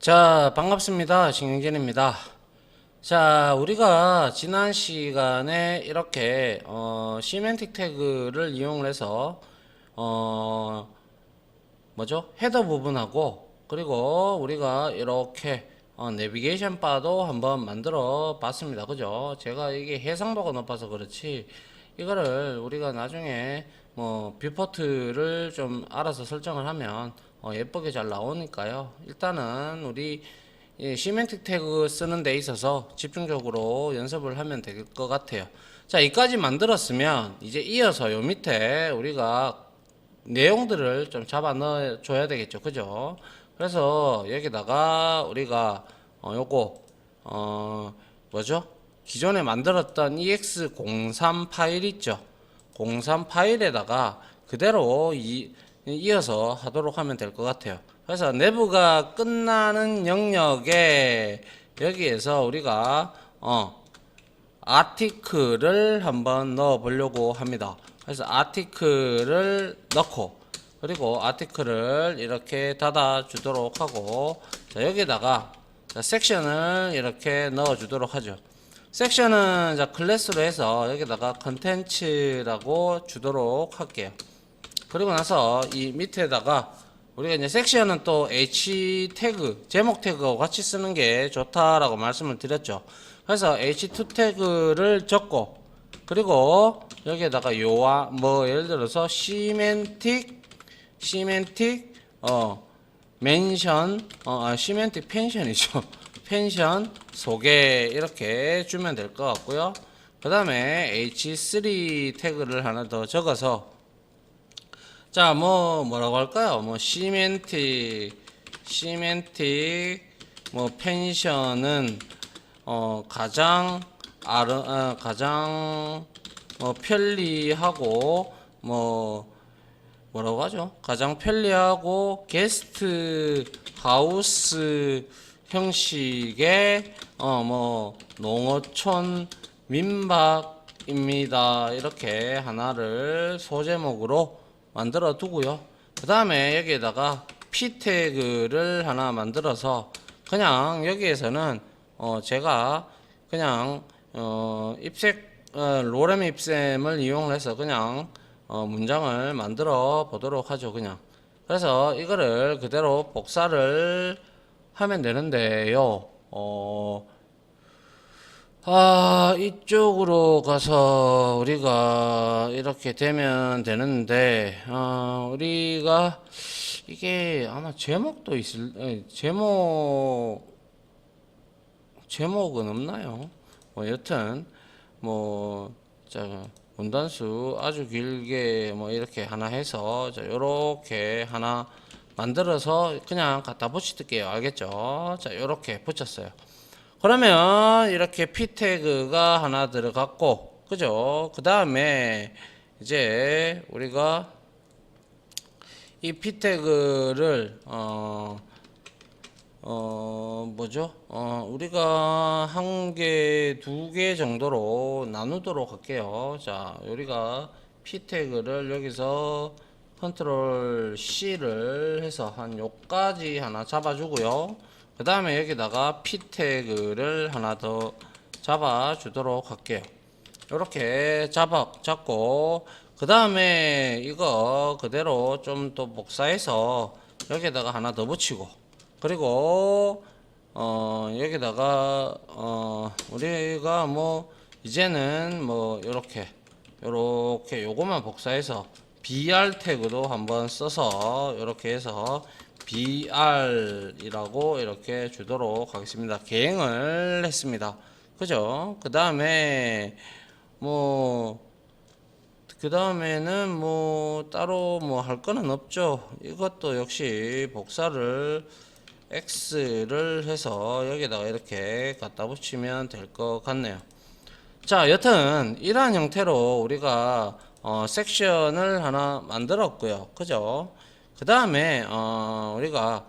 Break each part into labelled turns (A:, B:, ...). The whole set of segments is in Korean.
A: 자, 반갑습니다. 신경진입니다. 자, 우리가 지난 시간에 이렇게 시멘틱 태그를 이용을 해서 헤더 부분하고, 그리고 우리가 이렇게 내비게이션 바도 한번 만들어 봤습니다. 그죠? 제가 이게 해상도가 높아서 그렇지, 이거를 우리가 나중에 뷰포트를 좀 알아서 설정을 하면 예쁘게 잘 나오니까요. 일단은 우리 시멘틱 태그 쓰는 데 있어서 집중적으로 연습을 하면 될 것 같아요. 자, 이까지 만들었으면 이제 이어서 요 밑에 우리가 내용들을 좀 잡아 넣어 줘야 되겠죠. 그죠? 그래서 여기다가 우리가 요거 기존에 만들었던 ex03 파일 있죠. 03 파일에다가 그대로 이어서 하도록 하면 될 것 같아요. 그래서 내부가 끝나는 영역에 여기에서 우리가 아티클을 한번 넣어 보려고 합니다. 그래서 아티클을 넣고, 그리고 아티클을 이렇게 닫아 주도록 하고, 자, 여기다가 섹션을 이렇게 넣어 주도록 하죠. 섹션은 자 클래스로 해서 여기다가 컨텐츠라고 주도록 할게요. 그리고 나서 이 밑에다가 우리가 이제 섹션은 또 h 태그, 제목 태그하고 같이 쓰는 게 좋다라고 말씀을 드렸죠. 그래서 h2 태그를 적고, 그리고 여기에다가 요와 예를 들어서 시멘틱 멘션 시멘틱 펜션이죠. 펜션 소개 이렇게 주면 될 것 같고요. 그 다음에 h3 태그를 하나 더 적어서, 자, 뭐라고 할까요? 시멘틱 펜션은 가장 편리하고 뭐라고 하죠? 가장 편리하고 게스트 하우스 형식의 농어촌 민박입니다. 이렇게 하나를 소제목으로 만들어 두고요. 그 다음에 여기에다가 p 태그를 하나 만들어서 그냥 여기에서는 제가 그냥 로렘 입셈을 이용해서 그냥 문장을 만들어 보도록 하죠. 그냥 그래서 이거를 그대로 복사를 하면 되는데요. 이쪽으로 가서 우리가 이렇게 되면 되는데, 우리가 이게 아마 제목도 제목은 없나요? 여튼, 자, 문단수 아주 길게 이렇게 하나 해서, 자, 요렇게 하나 만들어서 그냥 갖다 붙일게요. 알겠죠? 자, 요렇게 붙였어요. 그러면 이렇게 p 태그가 하나 들어갔고, 그죠? 그 다음에 이제 우리가 이 p 태그를 우리가 한 개, 두 개 정도로 나누도록 할게요. 자, 우리가 p 태그를 여기서 컨트롤 C를 해서 한 요까지 하나 잡아주고요. 그 다음에 여기다가 p 태그를 하나 더 잡아 주도록 할게요. 이렇게 잡고, 그 다음에 이거 그대로 좀 또 복사해서 여기다가 하나 더 붙이고, 그리고 여기다가 우리가 이제는 요렇게 요거만 복사해서 br 태그도 한번 써서 이렇게 해서 BR이라고 이렇게 주도록 하겠습니다. 계행을 했습니다. 그죠? 그 다음에 그 다음에는 따로 할 거는 없죠. 이것도 역시 복사를 X를 해서 여기다가 이렇게 갖다 붙이면 될 것 같네요. 자, 여튼 이러한 형태로 우리가 섹션을 하나 만들었고요. 그죠? 그 다음에 우리가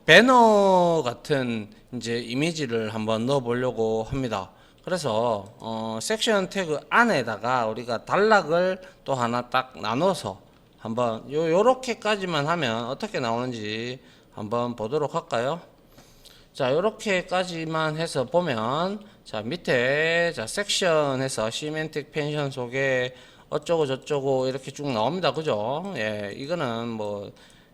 A: 배너 같은 이제 이미지를 한번 넣어 보려고 합니다. 그래서 섹션 태그 안에다가 우리가 단락을 또 하나 딱 나눠서 한번 요렇게까지만 하면 어떻게 나오는지 한번 보도록 할까요? 자, 요렇게까지만 해서 보면, 자, 밑에, 자, 섹션에서 시멘틱 펜션 속에 어쩌고 저쩌고 이렇게 쭉 나옵니다. 그죠? 예, 이거는 뭐,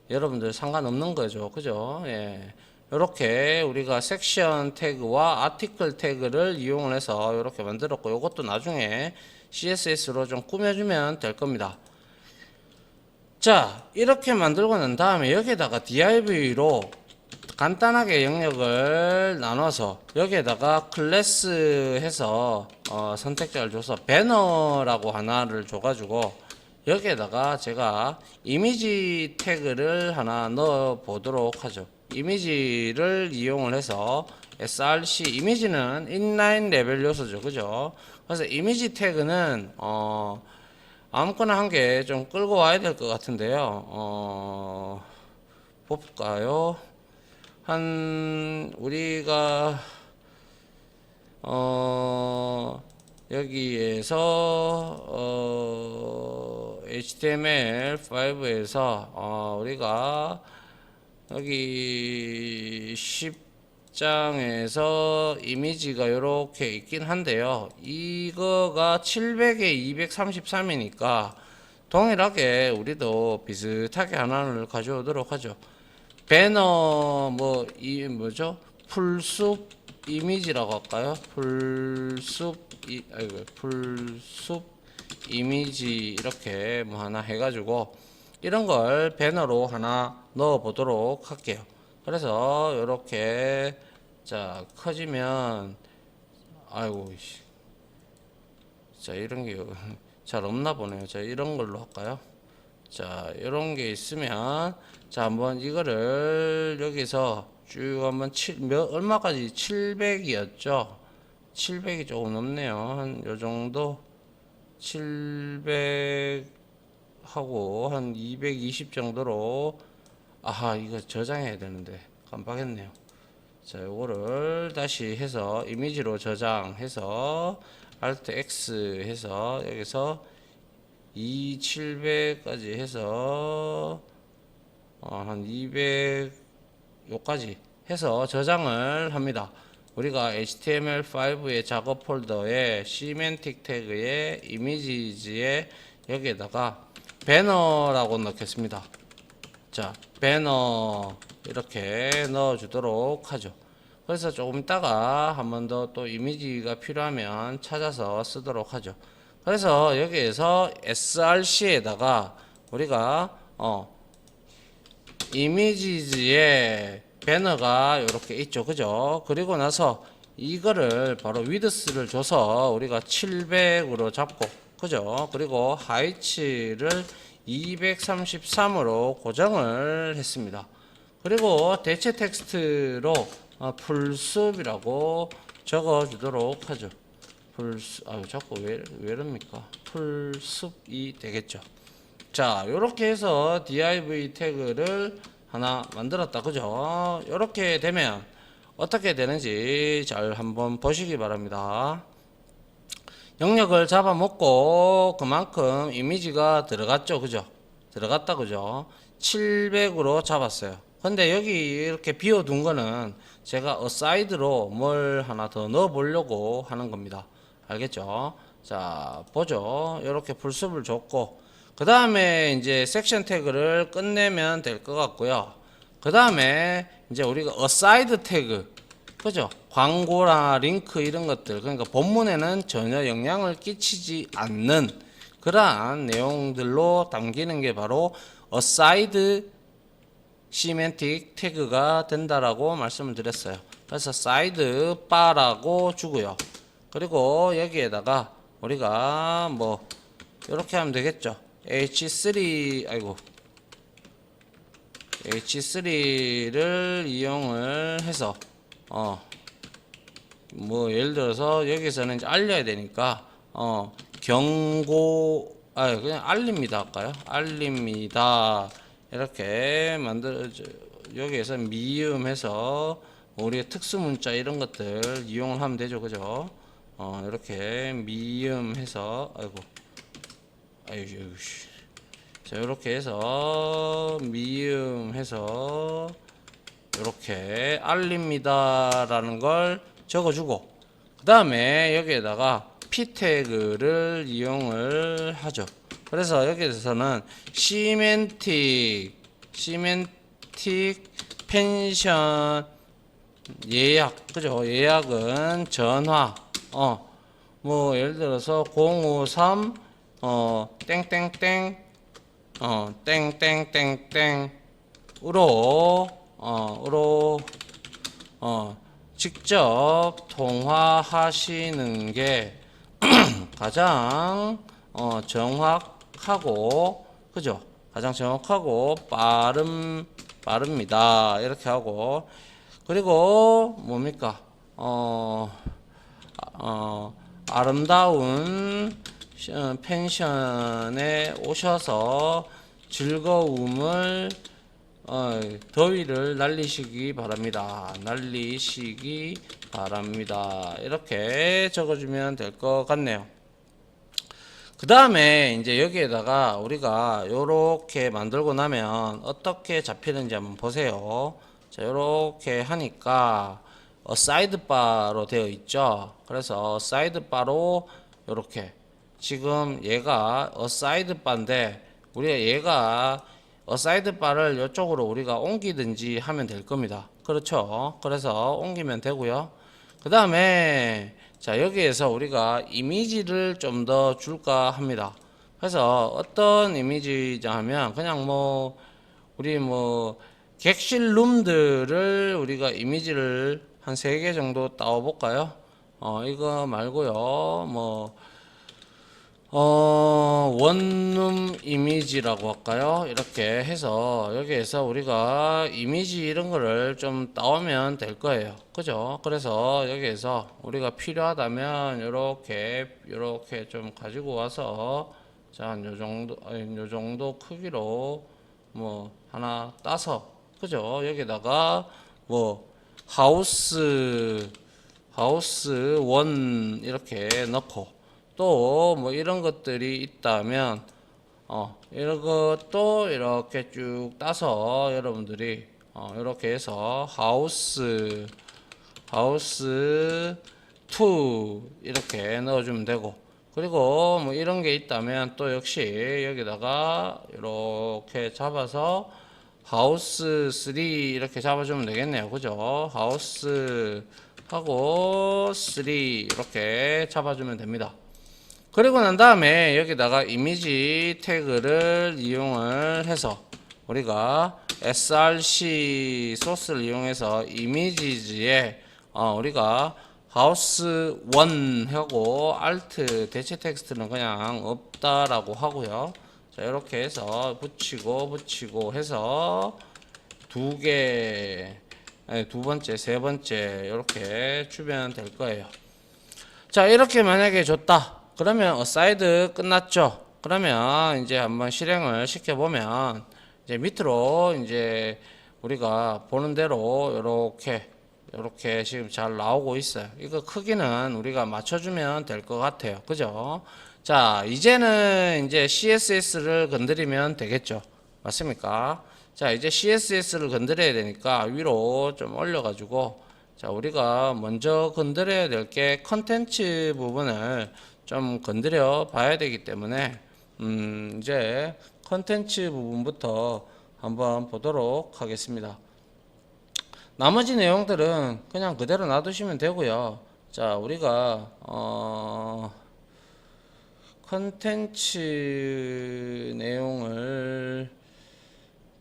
A: 여러분들 상관없는 거죠. 그죠? 예. 요렇게 우리가 섹션 태그와 아티클 태그를 이용을 해서 요렇게 만들었고, 요것도 나중에 CSS로 좀 꾸며주면 될 겁니다. 자, 이렇게 만들고 난 다음에 여기에다가 div로 간단하게 영역을 나눠서 여기에다가 클래스 해서 선택자를 줘서 배너라고 하나를 줘가지고 여기에다가 제가 이미지 태그를 하나 넣어 보도록 하죠. 이미지를 이용을 해서 src 이미지는 인라인 레벨 요소죠. 그죠? 그래서 이미지 태그는 아무거나 한 개 좀 끌고 와야 될 것 같은데요. 볼까요? 우리가 여기에서 HTML5에서 우리가 여기 10장에서 이미지가 이렇게 있긴 한데요. 이거가 700에 233이니까 동일하게 우리도 비슷하게 하나를 가져오도록 하죠. 배너 뭐죠? 풀숲 이미지라고 할까요? 풀숲 이미지 이렇게 뭐 하나 해가지고 이런 걸 배너로 하나 넣어 보도록 할게요. 그래서 이렇게 자 커지면 아이고 자 이런 게 잘 없나 보네요. 자 이런 걸로 할까요? 자 이런 게 있으면 자 한번 이거를 여기서 쭉 한번 얼마까지 700이었죠. 700이 조금 넘네요. 한 요 정도 700 하고 한 220 정도로 아하 이거 저장해야 되는데 깜빡했네요. 자 요거를 다시 해서 이미지로 저장해서 Alt X 해서 여기서 2700까지 해서 한 200 요까지 해서 저장을 합니다. 우리가 HTML5의 작업 폴더에 시멘틱 태그에 이미지즈에 여기에다가 배너라고 넣겠습니다. 자 배너 이렇게 넣어 주도록 하죠. 그래서 조금 있다가 한 번 더 또 이미지가 필요하면 찾아서 쓰도록 하죠. 그래서 여기에서 src에다가 우리가 이미지즈에 배너가 이렇게 있죠. 그죠? 그리고 나서 이거를 바로 위드스를 줘서 우리가 700으로 잡고 그죠? 그리고 하이츠를 233으로 고정을 했습니다. 그리고 대체 텍스트로 풀숲이라고 적어 주도록 하죠. 자꾸 왜 이럽니까? 풀숲이 되겠죠. 자, 요렇게 해서 div 태그를 하나 만들었다. 그죠? 요렇게 되면 어떻게 되는지 잘 한번 보시기 바랍니다. 영역을 잡아먹고 그만큼 이미지가 들어갔죠. 그죠? 들어갔다. 그죠? 700으로 잡았어요. 근데 여기 이렇게 비워둔 거는 제가 aside로 뭘 하나 더 넣어 보려고 하는 겁니다. 알겠죠? 자, 보죠. 이렇게 풀숲을 줬고, 그 다음에 이제 섹션 태그를 끝내면 될 것 같고요. 그 다음에 이제 우리가 aside 태그, 그죠? 광고나 링크 이런 것들, 그러니까 본문에는 전혀 영향을 끼치지 않는 그러한 내용들로 담기는 게 바로 aside 시멘틱 태그가 된다라고 말씀을 드렸어요. 그래서 사이드 바라고 주고요. 그리고 여기에다가 우리가 뭐 이렇게 하면 되겠죠. H3를 이용을 해서 뭐 예를 들어서 여기서는 이제 알려야 되니까 그냥 알립니다 할까요? 알립니다. 이렇게 여기에서 미음해서 우리가 특수 문자 이런 것들 이용을 하면 되죠. 그죠? 이렇게 미음해서 자, 이렇게 해서 미음해서 이렇게 알립니다라는 걸 적어주고, 그 다음에 여기에다가 p 태그를 이용을 하죠. 그래서 여기에서는 시멘틱 펜션 예약, 그죠? 예약은 전화, 뭐 예를 들어서 053 땡땡땡 땡땡땡땡으로 직접 통화하시는 게 가장 정확하고, 그죠? 가장 정확하고 빠릅니다. 이렇게 하고, 그리고 뭡니까? 아름다운 펜션에 오셔서 즐거움을 더위를 날리시기 바랍니다. 이렇게 적어주면 될 것 같네요. 그 다음에 이제 여기에다가 우리가 요렇게 만들고 나면 어떻게 잡히는지 한번 보세요. 자, 요렇게 하니까 사이드바로 되어 있죠. 그래서 사이드바로 요렇게, 지금 얘가 사이드바인데 우리가 얘가 사이드바를 이쪽으로 우리가 옮기든지 하면 될 겁니다. 그렇죠? 그래서 옮기면 되고요. 그 다음에 자, 여기에서 우리가 이미지를 좀 더 줄까 합니다. 그래서 어떤 이미지냐 하면 그냥 뭐 우리 뭐 객실 룸들을 우리가 이미지를 한 3개 정도 따와 볼까요? 이거 말고요. 뭐 원룸 이미지라고 할까요? 이렇게 해서 여기에서 우리가 이미지 이런 거를 좀 따오면 될 거예요. 그죠? 그래서 여기에서 우리가 필요하다면 요렇게 좀 가지고 와서, 자, 요 정도 크기로 뭐 하나 따서, 그죠? 여기다가 뭐 하우스 원 이렇게 넣고, 또 뭐 이런 것들이 있다면 이런 것도 이렇게 쭉 따서 여러분들이 이렇게 해서 하우스 2 이렇게 넣어주면 되고, 그리고 뭐 이런 게 있다면 또 역시 여기다가 이렇게 잡아서 하우스 3 이렇게 잡아주면 되겠네요. 그죠? 하우스 하고 3 이렇게 잡아주면 됩니다. 그리고 난 다음에 여기다가 이미지 태그를 이용을 해서 우리가 src 소스를 이용해서 이미지즈에 우리가 하우스 1 하고 alt 대체 텍스트는 그냥 없다라고 하고요. 자, 이렇게 해서 붙이고 해서 두 번째, 세 번째 이렇게 주면 될 거예요. 자, 이렇게 만약에 줬다. 그러면 어사이드 끝났죠. 그러면 이제 한번 실행을 시켜보면 이제 밑으로 이제 우리가 보는 대로 이렇게 지금 잘 나오고 있어요. 이거 크기는 우리가 맞춰주면 될 것 같아요. 그죠? 자, 이제는 이제 CSS를 건드리면 되겠죠. 맞습니까? 자, 이제 CSS를 건드려야 되니까 위로 좀 올려가지고, 자, 우리가 먼저 건드려야 될 게 컨텐츠 부분을 좀 건드려 봐야 되기 때문에 이제 컨텐츠 부분부터 한번 보도록 하겠습니다. 나머지 내용들은 그냥 그대로 놔두시면 되고요. 자, 우리가 컨텐츠 내용을,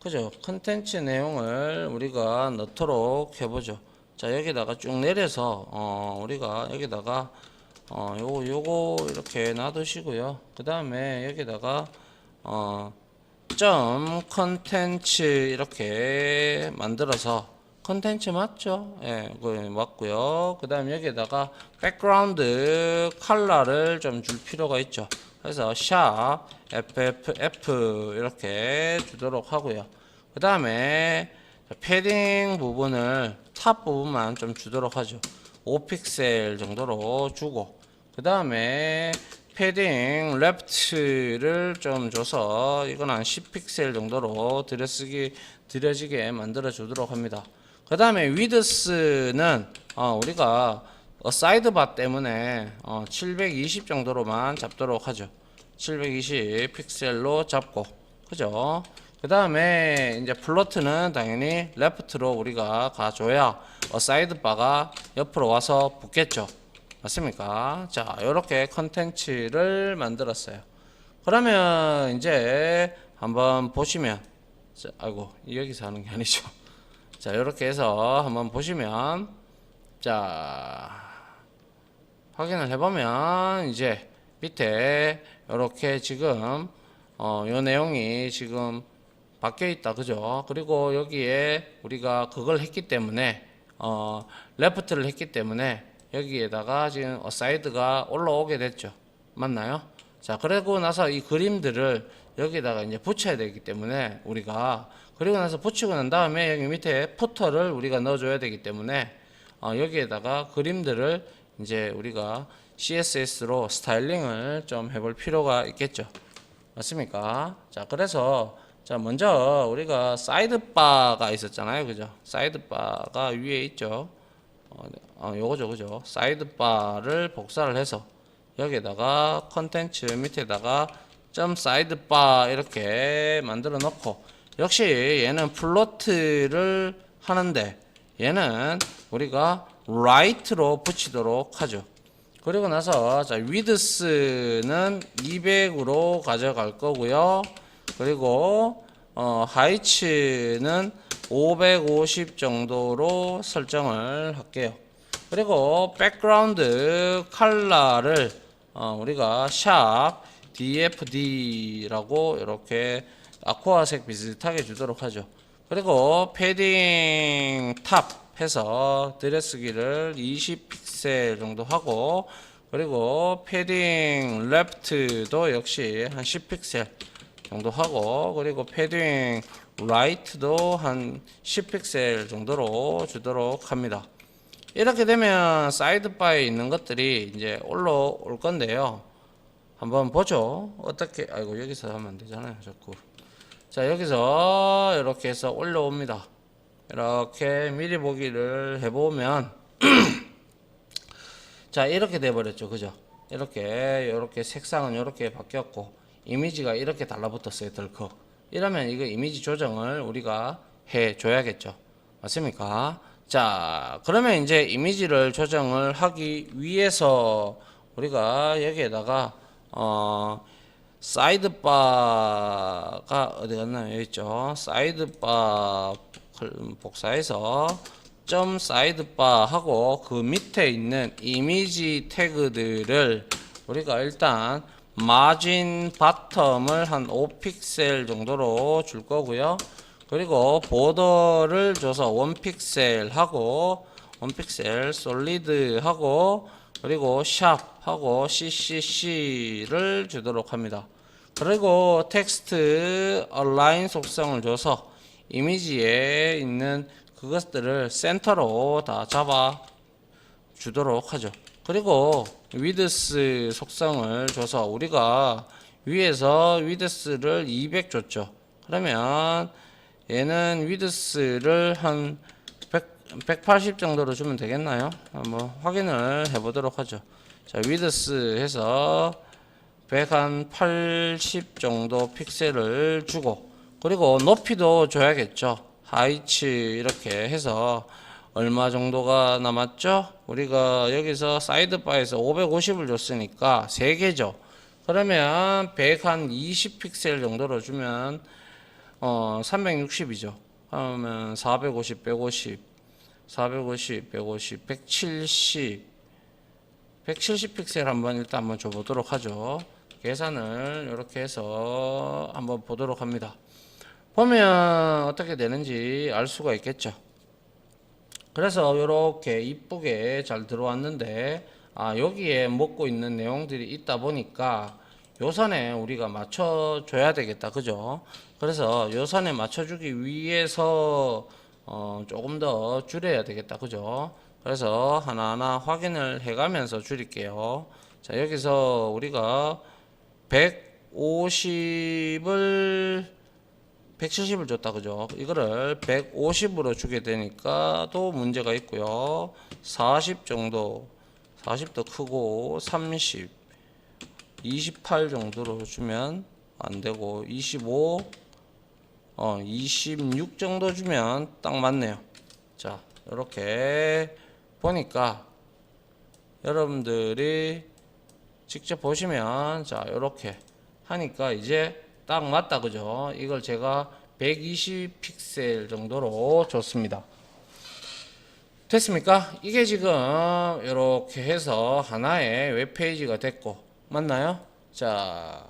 A: 그죠? 컨텐츠 내용을 우리가 넣도록 해보죠. 자, 여기다가 쭉 내려서 우리가 여기다가 요거 이렇게 놔두시고요. 그 다음에 여기다가 점 컨텐츠 이렇게 만들어서, 컨텐츠 맞죠? 예, 그거 맞고요. 그 다음에 여기다가 백그라운드 컬러를 좀 줄 필요가 있죠. 그래서 샵 FFF 이렇게 주도록 하고요. 그 다음에 패딩 부분을 탑 부분만 좀 주도록 하죠. 5픽셀 정도로 주고, 그 다음에 패딩 레프트를 좀 줘서 이건 한 10픽셀 정도로 들여지게 만들어 주도록 합니다. 그 다음에 위드스는 우리가 사이드바 때문에 720 정도로만 잡도록 하죠. 720 픽셀로 잡고, 그죠? 그 다음에 이제 플로트는 당연히 레프트로 우리가 가줘야 사이드바가 옆으로 와서 붙겠죠. 맞습니까? 자, 이렇게 컨텐츠를 만들었어요. 그러면 이제 한번 보시면, 자, 아이고, 여기서 하는 게 아니죠. 자, 이렇게 해서 한번 보시면, 자, 확인을 해보면 이제 밑에 이렇게 지금 요 내용이 지금 바뀌어 있다, 그죠? 그리고 여기에 우리가 그걸 했기 때문에 레프트를 했기 때문에 여기에다가 지금 사이드가 올라오게 됐죠. 맞나요? 자, 그리고 나서 이 그림들을 여기다가 이제 붙여야 되기 때문에 우리가, 그리고 나서 붙이고 난 다음에 여기 밑에 푸터를 우리가 넣어줘야 되기 때문에 여기에다가 그림들을 이제 우리가 CSS로 스타일링을 좀 해볼 필요가 있겠죠. 맞습니까? 자, 그래서 자, 먼저 우리가 사이드바가 있었잖아요, 그죠? 사이드바가 위에 있죠. 요거죠, 그죠? 사이드바를 복사를 해서 여기에다가 컨텐츠 밑에다가 점 사이드바 이렇게 만들어 놓고, 역시 얘는 플로트를 하는데 얘는 우리가 right로 붙이도록 하죠. 그리고 나서 자, width는 200으로 가져갈 거고요. 그리고 height는 550 정도로 설정을 할게요. 그리고 백그라운드 컬러를 우리가 샵 DFD라고 이렇게 아쿠아색 비슷하게 주도록 하죠. 그리고 패딩 탑 해서 들여쓰기를 20 픽셀 정도 하고, 그리고 패딩 레프트도 역시 한 10 픽셀 정도 하고, 그리고 패딩 라이트도 한 10 픽셀 정도로 주도록 합니다. 이렇게 되면 사이드바에 있는 것들이 이제 올라올 건데요. 한번 보죠. 어떻게, 아이고, 여기서 하면 안 되잖아요, 자꾸. 자, 여기서 이렇게 해서 올라옵니다. 이렇게 미리 보기를 해보면 자, 이렇게 돼버렸죠, 그죠? 이렇게 색상은 이렇게 바뀌었고 이미지가 이렇게 달라붙었어요, 덜컥. 이러면 이거 이미지 조정을 우리가 해줘야겠죠. 맞습니까? 자, 그러면 이제 이미지를 조정을 하기 위해서 우리가 여기에다가 사이드바가 어디 갔나요? 여기 있죠. 사이드바 복사해서 점 사이드바 하고 그 밑에 있는 이미지 태그들을 우리가 일단 마진 바텀을 한 5픽셀 정도로 줄 거고요. 그리고 보더를 줘서 1픽셀 하고 1픽셀 솔리드 하고, 그리고 샵 하고 CCC를 주도록 합니다. 그리고 텍스트 얼라인 속성을 줘서 이미지에 있는 그것들을 센터로 다 잡아 주도록 하죠. 그리고 위드스 속성을 줘서 우리가 위에서 위드스를 200 줬죠. 그러면 얘는 위드스를 한 180 정도로 주면 되겠나요? 한번 확인을 해보도록 하죠. 자, 위드스 해서 180 정도 픽셀을 주고, 그리고 높이도 줘야겠죠. 하이츠 이렇게 해서 얼마 정도가 남았죠? 우리가 여기서 사이드바에서 550을 줬으니까 3개죠. 그러면 120 픽셀 정도로 주면 360이죠. 그러면 450, 150, 450, 150, 170 픽셀 한번 줘보도록 하죠. 계산을 이렇게 해서 한번 보도록 합니다. 보면 어떻게 되는지 알 수가 있겠죠. 그래서 이렇게 이쁘게 잘 들어왔는데, 여기에 먹고 있는 내용들이 있다 보니까 요선에 우리가 맞춰줘야 되겠다, 그죠? 그래서 요선에 맞춰주기 위해서 조금 더 줄여야 되겠다, 그죠? 그래서 하나하나 확인을 해가면서 줄일게요. 자, 여기서 우리가 150을 170을 줬다 그죠? 이거를 150으로 주게 되니까 또 문제가 있고요. 40 정도, 40도 크고 30, 28 정도로 주면 안 되고 25, 26 정도 주면 딱 맞네요. 자, 이렇게 보니까 여러분들이 직접 보시면 자, 이렇게 하니까 이제 딱 맞다 그죠? 이걸 제가 120 픽셀 정도로 줬습니다. 됐습니까? 이게 지금 이렇게 해서 하나의 웹페이지가 됐고 맞나요? 자,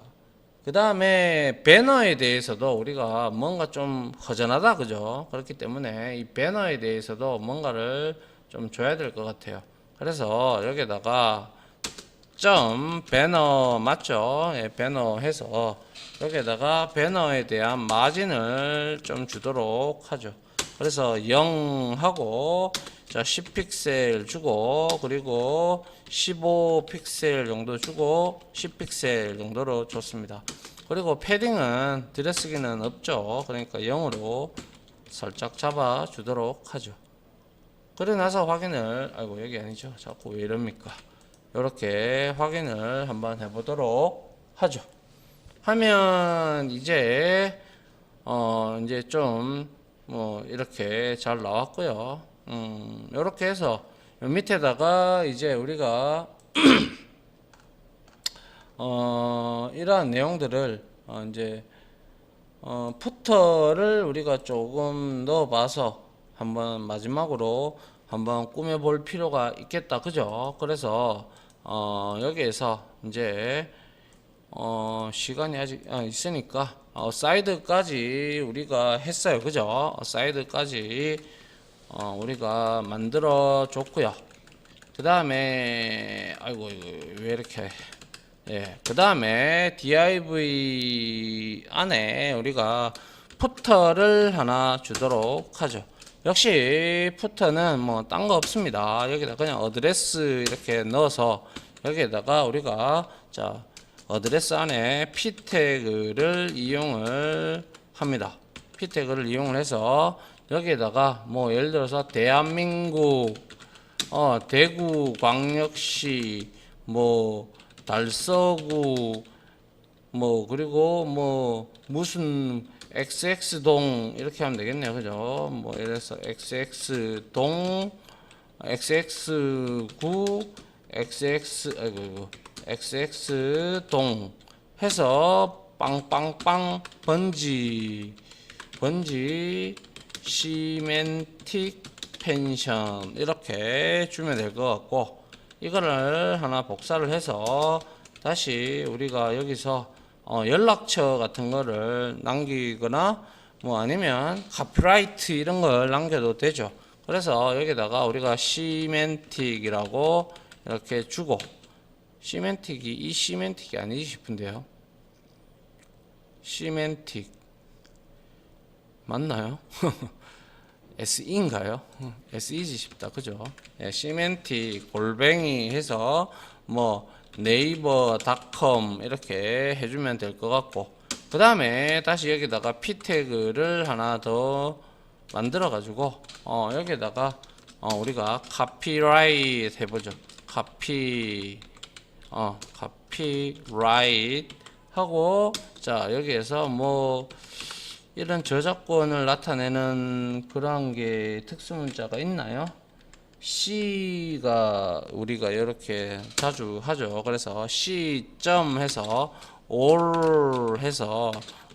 A: 그 다음에 배너에 대해서도 우리가 뭔가 좀 허전하다 그죠? 그렇기 때문에 이 배너에 대해서도 뭔가를 좀 줘야 될 것 같아요. 그래서 여기다가 점 배너 맞죠? 예, 배너 해서 여기에다가 배너에 대한 마진을 좀 주도록 하죠. 그래서 0 하고 자 10픽셀 주고 그리고 15픽셀 정도 주고 10픽셀 정도로 줬습니다. 그리고 패딩은 들여쓰기는 없죠. 그러니까 0으로 살짝 잡아 주도록 하죠. 그래 나서 확인을 아이고 여기 아니죠. 자꾸 왜 이럽니까? 이렇게 확인을 한번 해보도록 하죠. 하면 이제 이제 좀 뭐 이렇게 잘 나왔고요. 이렇게 해서 요 밑에다가 이제 우리가 이러한 내용들을 이제 푸터를 우리가 조금 넣어봐서 한번 마지막으로 한번 꾸며볼 필요가 있겠다 그죠? 그래서 여기에서 이제 시간이 아직 있으니까 사이드까지 우리가 했어요 그죠? 사이드까지 우리가 만들어 줬고요. 그 다음에 아이고 왜 이렇게 예, 그 다음에 div 안에 우리가 푸터를 하나 주도록 하죠. 역시 푸터는 뭐 딴 거 없습니다. 여기다 그냥 어드레스 이렇게 넣어서 여기에다가 우리가 자 어드레스 안에 p 태그를 이용을 합니다. p 태그를 이용을 해서 여기에다가 뭐 예를 들어서 대한민국 대구광역시 뭐 달서구 뭐 그리고 뭐 무슨 XX동 이렇게 하면 되겠네요 그죠? 뭐 이래서 XX동 XX구 XX 아이고 XX동 해서 빵빵빵 번지 시멘틱 펜션 이렇게 주면 될 것 같고 이거를 하나 복사를 해서 다시 우리가 여기서 연락처 같은 거를 남기거나 뭐 아니면 카피라이트 이런 걸 남겨도 되죠. 그래서 여기다가 우리가 시멘틱이라고 이렇게 주고 시멘틱이 이 시멘틱이 아니지 싶은데요. 시멘틱 맞나요? SE인가요? SE지 싶다. 그죠? 예, 시멘틱 골뱅이 해서 뭐 네이버닷컴 이렇게 해주면 될 것 같고 그 다음에 다시 여기다가 p 태그를 하나 더 만들어 가지고 여기다가 우리가 카피라이트 해보죠. 카피라이트 하고 자 여기에서 뭐 이런 저작권을 나타내는 그런 게 특수문자가 있나요? C가 우리가 이렇게 자주 하죠. 그래서 C 점 해서 all 해서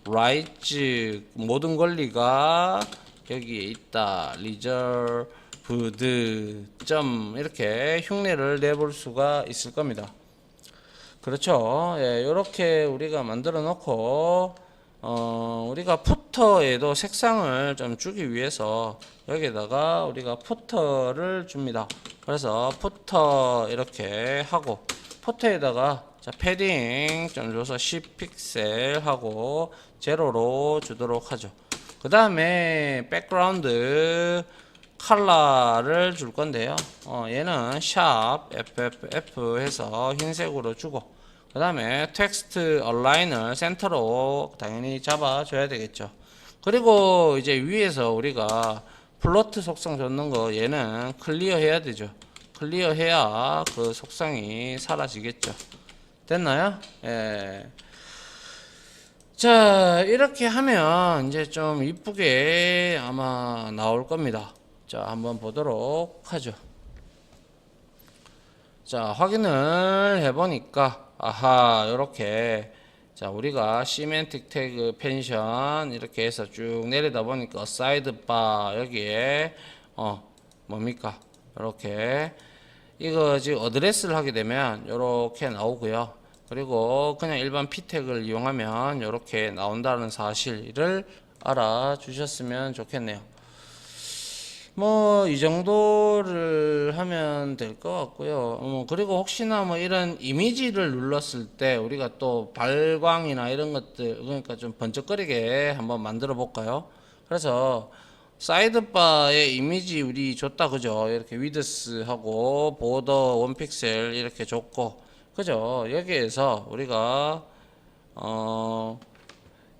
A: rights 모든 권리가 여기에 있다. reserved 점 이렇게 흉내를 내볼 수가 있을 겁니다. 그렇죠. 예, 이렇게 우리가 만들어 놓고 우리가 푸터에도 색상을 좀 주기 위해서 여기다가 우리가 푸터를 줍니다. 그래서 푸터 이렇게 하고 푸터에다가 자 패딩 좀 줘서 10픽셀 하고 제로로 주도록 하죠. 그 다음에 백그라운드 컬러를 줄 건데요. 얘는 샵 FFF 해서 흰색으로 주고 그 다음에 텍스트 얼라인을 센터로 당연히 잡아줘야 되겠죠. 그리고 이제 위에서 우리가 플로트 속성 줬는 거 얘는 클리어 해야 되죠. 클리어 해야 그 속성이 사라지겠죠. 됐나요? 예. 자, 이렇게 하면 이제 좀 이쁘게 아마 나올 겁니다. 자, 한번 보도록 하죠. 자, 확인을 해보니까, 아하, 요렇게. 자, 우리가 시멘틱 태그 펜션 이렇게 해서 쭉 내리다 보니까 사이드바 여기에, 뭡니까? 이렇게. 이거 지금 어드레스를 하게 되면 이렇게 나오고요. 그리고 그냥 일반 P택을 이용하면 이렇게 나온다는 사실을 알아주셨으면 좋겠네요. 뭐 이 정도를 하면 될 것 같고요. 그리고 혹시나 뭐 이런 이미지를 눌렀을 때 우리가 또 발광이나 이런 것들 그러니까 좀 번쩍거리게 한번 만들어 볼까요? 그래서 사이드바의 이미지 우리 줬다 그죠? 이렇게 위드스하고 보더 1픽셀 이렇게 줬고 그죠? 여기에서 우리가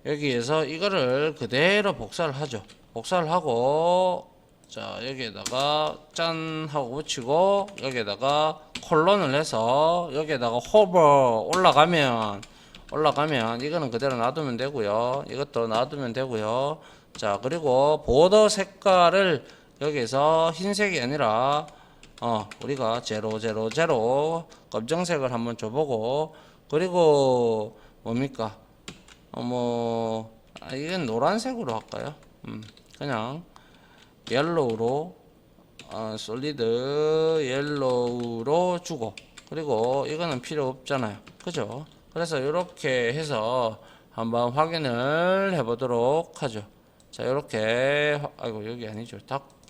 A: 여기에서 이거를 그대로 복사를 하죠. 복사를 하고 자 여기에다가 짠 하고 붙이고 여기에다가 콜론을 해서 여기에다가 호버 올라가면 이거는 그대로 놔두면 되고요. 이것도 놔두면 되고요. 자 그리고 보더 색깔을 여기서 흰색이 아니라 우리가 000 검정색을 한번 줘보고 그리고 뭡니까 이건 노란색으로 할까요? 그냥 옐로우로 솔리드 옐로우로 주고 그리고 이거는 필요 없잖아요. 그죠? 그래서 이렇게 해서 한번 확인을 해 보도록 하죠. 자 이렇게 아이고 여기 아니죠.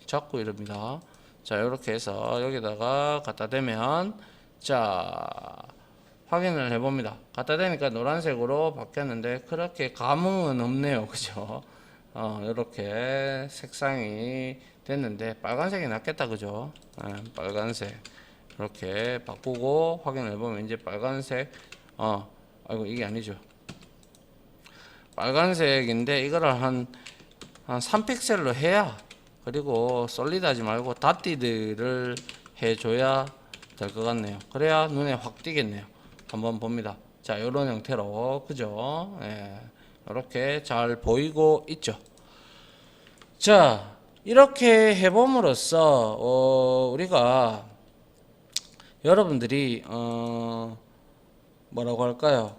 A: 자꾸 이럽니다. 자 이렇게 해서 여기다가 갖다 대면 자 확인을 해 봅니다. 갖다 대니까 노란색으로 바뀌었는데 그렇게 감흥은 없네요. 그죠? 이렇게 색상이 됐는데 빨간색이 낫겠다 그죠? 빨간색 이렇게 바꾸고 확인을 해보면 이제 빨간색 아이고 이게 아니죠. 빨간색인데 이거를 한 3픽셀로 해야 그리고 솔리드 하지 말고 다티드를 해줘야 될 것 같네요. 그래야 눈에 확 띄겠네요. 한번 봅니다. 자 이런 형태로 그죠? 이렇게 잘 보이고 있죠. 자 이렇게 해봄으로써 우리가 여러분들이 뭐라고 할까요?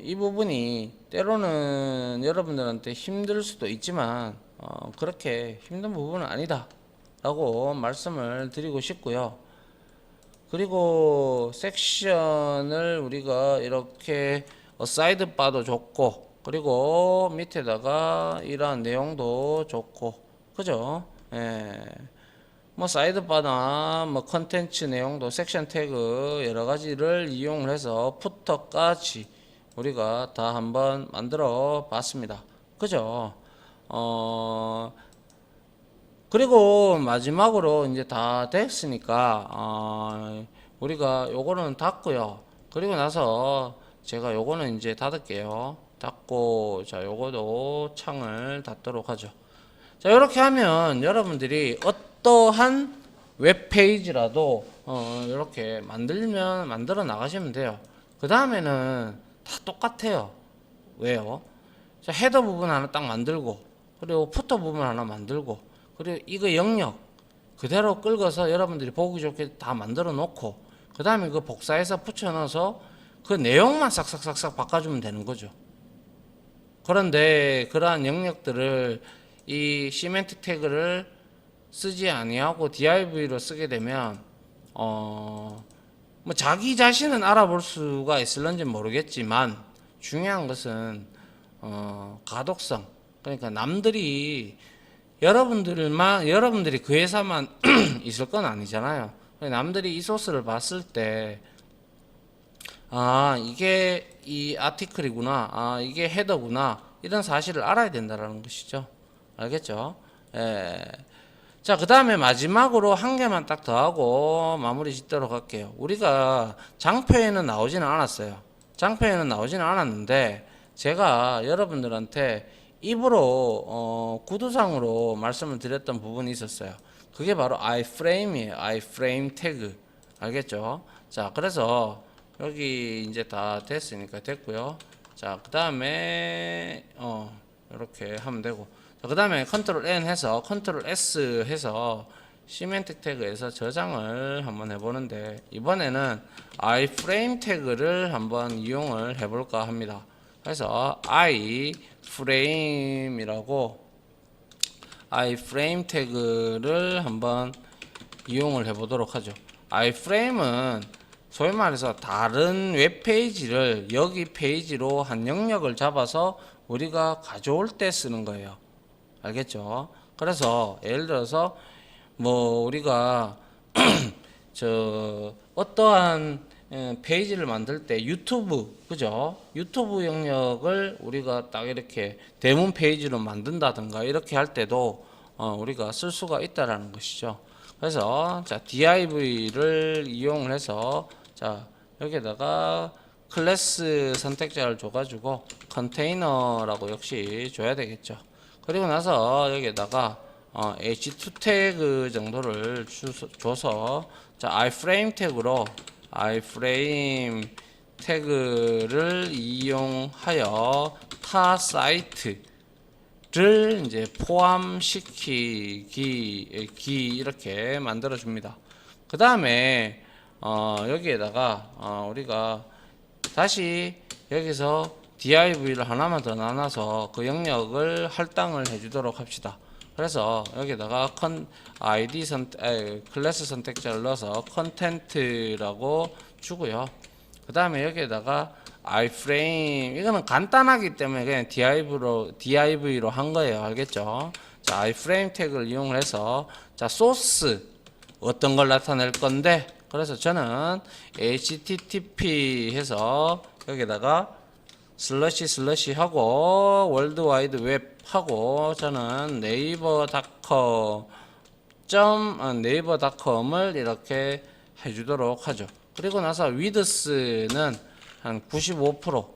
A: 이 부분이 때로는 여러분들한테 힘들 수도 있지만 그렇게 힘든 부분은 아니다 라고 말씀을 드리고 싶고요. 그리고 섹션을 우리가 이렇게 사이드 바도 줬고 그리고 밑에다가 이러한 내용도 좋고 그죠? 뭐 사이드 바나 뭐 컨텐츠 내용도 섹션 태그 여러 가지를 이용을 해서 푸터까지 우리가 다 한번 만들어 봤습니다. 그죠? 그리고 마지막으로 이제 다 됐으니까 우리가 요거는 닫고요. 그리고 나서 제가 요거는 이제 닫을게요. 닫고 자 요거도 창을 닫도록 하죠. 자 이렇게 하면 여러분들이 어떠한 웹페이지라도 이렇게 만들어 나가시면 돼요. 그 다음에는 다 똑같아요. 왜요? 자 헤더 부분 하나 딱 만들고 그리고 푸터 부분 하나 만들고 그리고 이거 영역 그대로 끌어서 여러분들이 보기 좋게 다 만들어 놓고 그 다음에 그 복사해서 붙여 넣어서 그 내용만 싹싹싹싹 바꿔주면 되는 거죠. 그런데 그러한 영역들을 이 시멘틱 태그를 쓰지 아니하고 div로 쓰게 되면 뭐 자기 자신은 알아볼 수가 있을런지 모르겠지만 중요한 것은 가독성 그러니까 남들이 여러분들이 그 회사만 있을 건 아니잖아요. 남들이 이 소스를 봤을 때 이게 이 아티클이구나 이게 헤더구나 이런 사실을 알아야 된다는 것이죠. 알겠죠? 자, 그 다음에 마지막으로 한 개만 딱 더하고 마무리 짓도록 할게요. 우리가 장표에는 나오지는 않았어요. 장표에는 나오지는 않았는데 제가 여러분들한테 입으로 구두상으로 말씀을 드렸던 부분이 있었어요. 그게 바로 iframe이에요. iframe 태그. 알겠죠? 자, 그래서 여기 이제 다 됐으니까 됐고요. 자, 그 다음에 이렇게 하면 되고, 자, 그 다음에 컨트롤 N 해서 컨트롤 S 해서 시멘틱 태그에서 저장을 한번 해보는데, 이번에는 iframe 태그를 한번 이용을 해볼까 합니다. 그래서 iframe 태그를 한번 이용을 해보도록 하죠. iframe은 소위 말해서 다른 웹페이지를 여기 페이지로 한 영역을 잡아서 우리가 가져올 때 쓰는 거예요. 알겠죠? 그래서 예를 들어서 뭐 우리가 어떠한 페이지를 만들 때 유튜브, 그죠? 유튜브 영역을 우리가 딱 이렇게 대문 페이지로 만든다든가 이렇게 할 때도 우리가 쓸 수가 있다라는 것이죠. 그래서 자, div를 이용을 해서 자, 여기에다가 클래스 선택자를 줘가지고 컨테이너라고 역시 줘야 되겠죠. 그리고 나서 여기에다가 h2 태그 정도를 줘서 자, iframe 태그로 iframe 태그를 이용하여 타 사이트를 이제 포함시키기 이렇게 만들어 줍니다. 그 다음에 여기에다가 우리가 다시 여기서 div를 하나만 더 나눠서 그 영역을 할당을 해주도록 합시다. 그래서 여기다가 클래스 선택자를 넣어서 컨텐트라고 주고요. 그 다음에 여기에다가 iframe, 이거는 간단하기 때문에 그냥 div로 한 거예요. 알겠죠? 자, iframe 태그를 이용을 해서 자, 소스 어떤 걸 나타낼 건데, 그래서 저는 http 해서 여기다가 슬러시 하고 월드와이드 웹 하고 저는 네이버닷컴을 이렇게 해주도록 하죠. 그리고 나서 위드스는 한 95%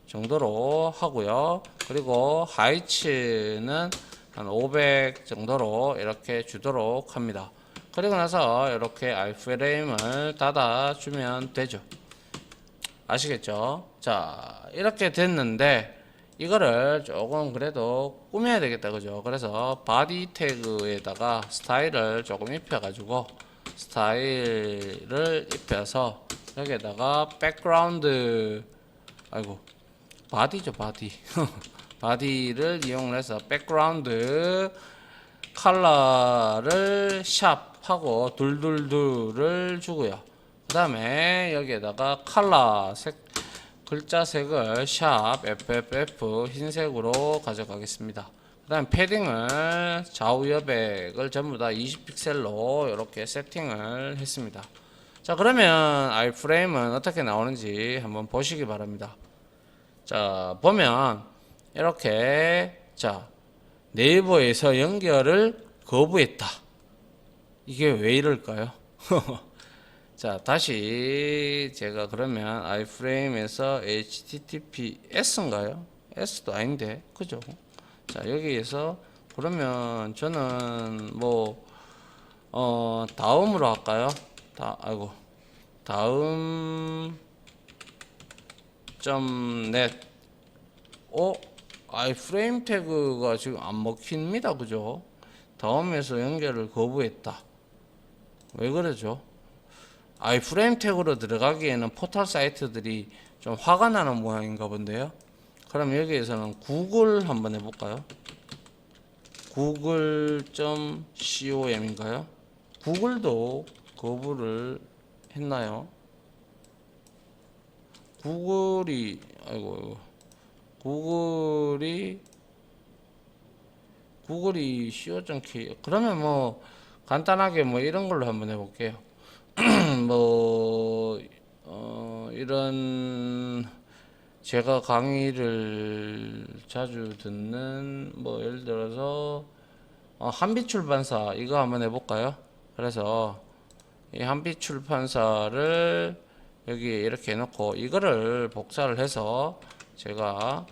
A: 정도로 하고요. 그리고 하이츠는 한 500 정도로 이렇게 주도록 합니다. 그리고 나서 이렇게 iframe을 닫아주면 되죠. 아시겠죠? 자, 이렇게 됐는데 이거를 조금 그래도 꾸며야 되겠다, 그죠? 그래서 바디 태그에다가 스타일을 조금 입혀가지고 스타일을 입혀서 여기에다가 백그라운드, 아이고, 바디죠, 바디. 바디를 이용해서 백그라운드 컬러를 샵하고 둘둘둘을 주고요. 그 다음에 여기에다가 컬러 글자 색을 샵 FFF 흰색으로 가져가겠습니다. 그 다음 패딩을 좌우 여백을 전부 다 20픽셀로 이렇게 세팅을 했습니다. 자, 그러면 iframe은 어떻게 나오는지 한번 보시기 바랍니다. 자, 보면 이렇게 자, 네이버에서 연결을 거부했다. 이게 왜 이럴까요? 자, 다시 제가 그러면 iframe에서 https인가요? s도 아닌데, 그죠? 자, 여기에서 그러면 저는 뭐 다음으로 할까요? 다음 .net iframe 태그가 지금 안 먹힙니다, 그죠? 다음에서 연결을 거부했다. 왜 그러죠? iframe 태그로 들어가기에는 포털 사이트들이 좀 화가 나는 모양인가 본데요. 그럼 여기에서는 구글 한번 해볼까요? google.com인가요? 구글도 거부를 했나요? 구글이 co.k. 그러면 뭐 간단하게 뭐 이런 걸로 한번 해볼게요. 뭐 이런 제가 강의를 자주 듣는 뭐 예를 들어서 한빛출판사 이거 한번 해볼까요? 그래서 이 한빛출판사를 여기 이렇게 해놓고 이거를 복사를 해서 제가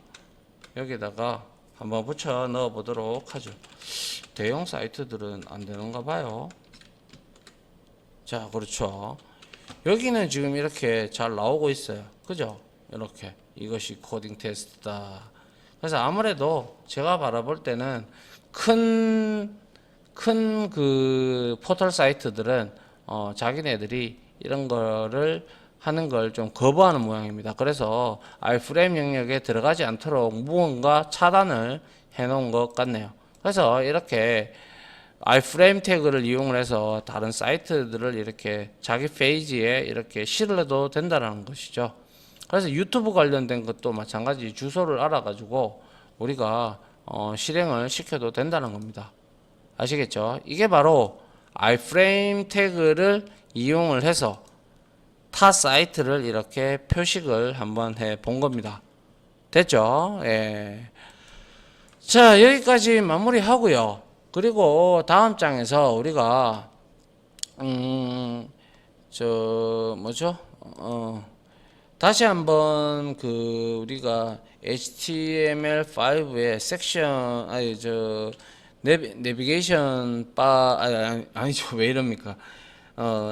A: 여기다가 한번 붙여 넣어 보도록 하죠. 대형 사이트들은 안 되는가 봐요. 자, 그렇죠. 여기는 지금 이렇게 잘 나오고 있어요. 그죠? 이렇게 이것이 코딩 테스트다. 그래서 아무래도 제가 바라볼 때는 큰 그 포털 사이트들은 자기네들이 이런 거를 하는 걸 좀 거부하는 모양입니다. 그래서 iframe 영역에 들어가지 않도록 무언가 차단을 해 놓은 것 같네요. 그래서 이렇게 iframe 태그를 이용을 해서 다른 사이트들을 이렇게 자기 페이지에 이렇게 실어도 된다는 것이죠. 그래서 유튜브 관련된 것도 마찬가지 주소를 알아가지고 우리가 실행을 시켜도 된다는 겁니다. 아시겠죠? 이게 바로 iframe 태그를 이용을 해서 타 사이트를 이렇게 표식을 한번 해 본 겁니다. 됐죠? 예. 자, 여기까지 마무리 하고요. 그리고 다음 장에서 우리가 뭐죠? 다시 한번 그 우리가 HTML5의 섹션 내비게이션 바 아니죠. 왜 이럽니까?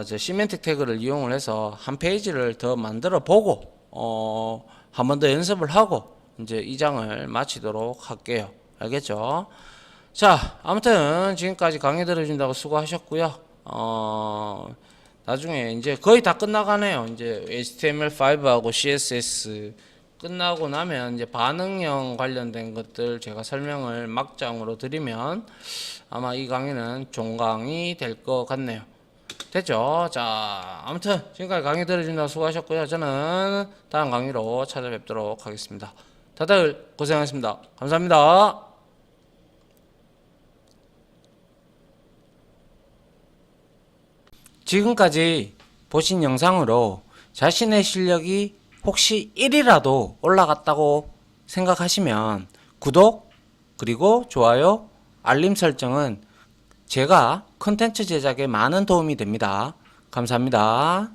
A: 저 시멘틱 태그를 이용을 해서 한 페이지를 더 만들어 보고 한 번 더 연습을 하고 이제 이 장을 마치도록 할게요. 알겠죠? 자, 아무튼 지금까지 강의 들어준다고 수고하셨고요. 나중에 이제 거의 다 끝나가네요. 이제 HTML5하고 CSS 끝나고 나면 이제 반응형 관련된 것들 제가 설명을 막장으로 드리면 아마 이 강의는 종강이 될 것 같네요. 됐죠? 자, 아무튼 지금까지 강의 들어준다고 수고하셨고요. 저는 다음 강의로 찾아뵙도록 하겠습니다. 다들 고생하셨습니다. 감사합니다. 지금까지 보신 영상으로 자신의 실력이 혹시 1이라도 올라갔다고 생각하시면 구독 그리고 좋아요 알림 설정은 제가 컨텐츠 제작에 많은 도움이 됩니다. 감사합니다.